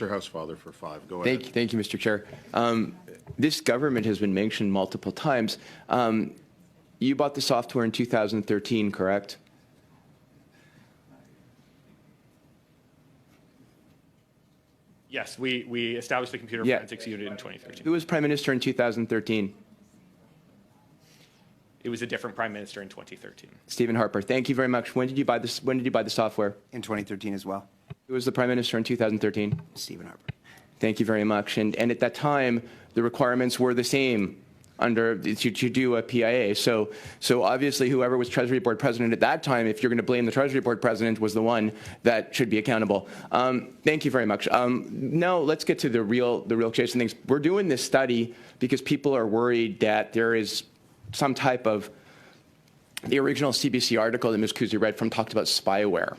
Mr. Housefather for 5. Go ahead. Thank you, Mr. Chair. This government has been mentioned multiple times. You bought the software in 2013, correct? Yes, we established the computer forensics unit in 2013. Who was Prime Minister in 2013? It was a different prime minister in 2013. Stephen Harper. Thank you very much. When did you buy this? When did you buy the software? In 2013 as well. Who was the Prime Minister in 2013? Stephen Harper. Thank you very much. And at that time, the requirements were the same to do a PIA. So obviously, whoever was Treasury Board President at that time, if you're going to blame the Treasury Board President, was the one that should be accountable. Thank you very much. Now let's get to the real case of things. We're doing this study because people are worried that there is some type of, the original CBC article that Ms. Kuzi read from talked about spyware.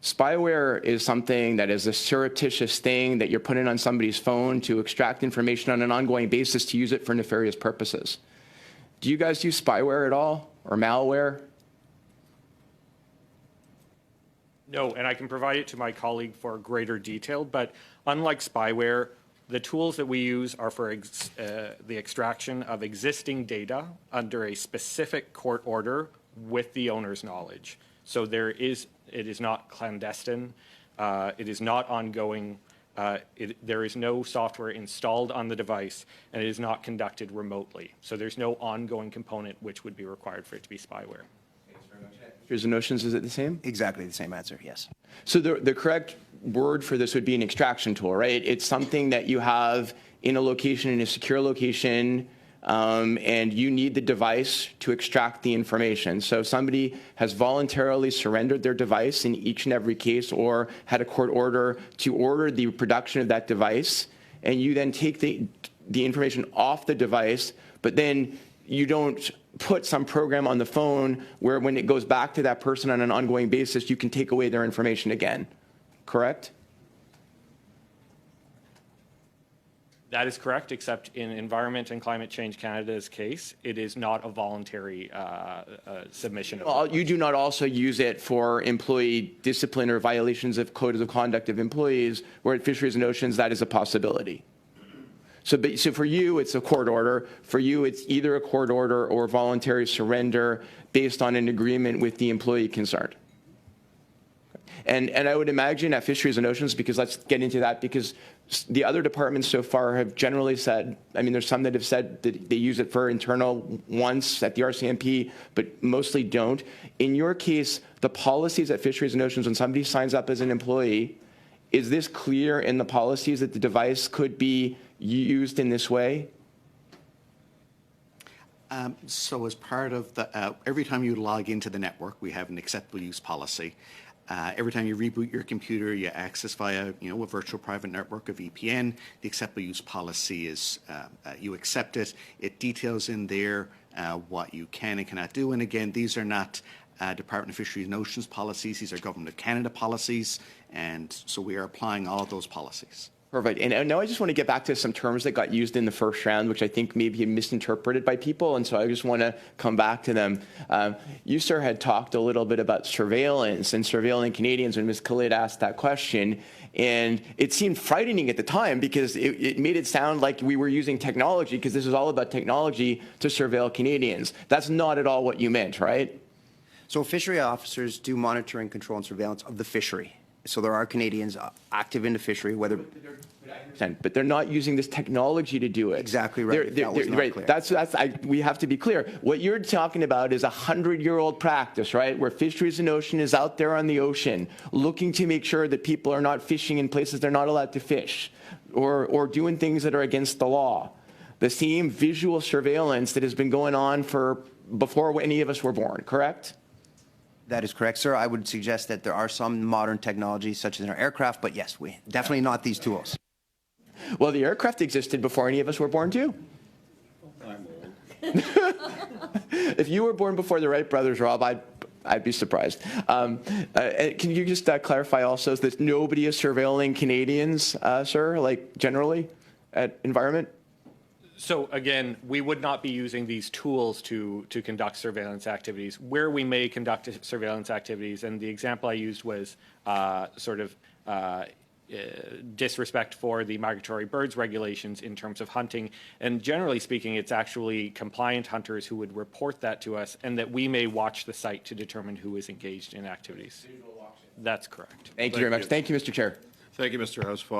Spyware is something that is a surreptitious thing that you're putting on somebody's phone to extract information on an ongoing basis to use it for nefarious purposes. Do you guys use spyware at all, or malware? No, and I can provide it to my colleague for greater detail, but unlike spyware, the tools that we use are for the extraction of existing data under a specific court order with the owner's knowledge. So it is not clandestine, it is not ongoing, there is no software installed on the device, and it is not conducted remotely. So there's no ongoing component which would be required for it to be spyware. Here's the notions, is it the same? Exactly the same answer, yes. So the correct word for this would be an extraction tool, right? It's something that you have in a location, in a secure location, and you need the device to extract the information. So somebody has voluntarily surrendered their device in each and every case, or had a court order to order the production of that device, and you then take the information off the device, but then you don't put some program on the phone where when it goes back to that person on an ongoing basis, you can take away their information again, correct? That is correct, except in Environment and Climate Change Canada's case, it is not a voluntary submission. Well, you do not also use it for employee discipline or violations of codes of conduct of employees, where at Fisheries and Oceans, that is a possibility. So for you, it's a court order. For you, it's either a court order or voluntary surrender based on an agreement with the employee concerned. And I would imagine at Fisheries and Oceans, because let's get into that, because the other departments so far have generally said, I mean, there's some that have said that they use it for internal once at the RCMP, but mostly don't. In your case, the policies at Fisheries and Oceans, when somebody signs up as an employee, is this clear in the policies that the device could be used in this way? So as part of the, every time you log into the network, we have an acceptable use policy. Every time you reboot your computer, you access via, a virtual private network, a VPN. The acceptable use policy is you accept it. It details in there what you can and cannot do. And again, these are not Department of Fisheries and Oceans policies. These are Government of Canada policies. And so we are applying all of those policies. Perfect. And now I just want to get back to some terms that got used in the first round, which I think maybe misinterpreted by people. And so I just want to come back to them. You, sir, had talked a little bit about surveillance and surveilling Canadians when Ms. Khalid asked that question. And it seemed frightening at the time because it made it sound like we were using technology, because this is all about technology to surveil Canadians. That's not at all what you meant, right? So fishery officers do monitoring, control, and surveillance of the fishery. So there are Canadians active in the fishery, whether... But they're not using this technology to do it. Exactly right. That was not clear. We have to be clear. What you're talking about is a 100-year-old practice, right, where Fisheries and Ocean is out there on the ocean looking to make sure that people are not fishing in places they're not allowed to fish, or doing things that are against the law. The same visual surveillance that has been going on for before any of us were born, correct? That is correct, sir. I would suggest that there are some modern technologies, such as in our aircraft, but yes, we definitely not these tools. Well, the aircraft existed before any of us were born, too. I'm old. If you were born before the Wright brothers, Rob, I'd be surprised. Can you just clarify also that nobody is surveilling Canadians, sir, like generally at Environment? So again, we would not be using these tools to conduct surveillance activities. Where we may conduct surveillance activities, and the example I used was disrespect for the migratory birds regulations in terms of hunting. And generally speaking, it's actually compliant hunters who would report that to us, and that we may watch the site to determine who is engaged in activities. That's correct. Thank you very much. Thank you, Mr. Chair. Thank you, Mr. Housefall.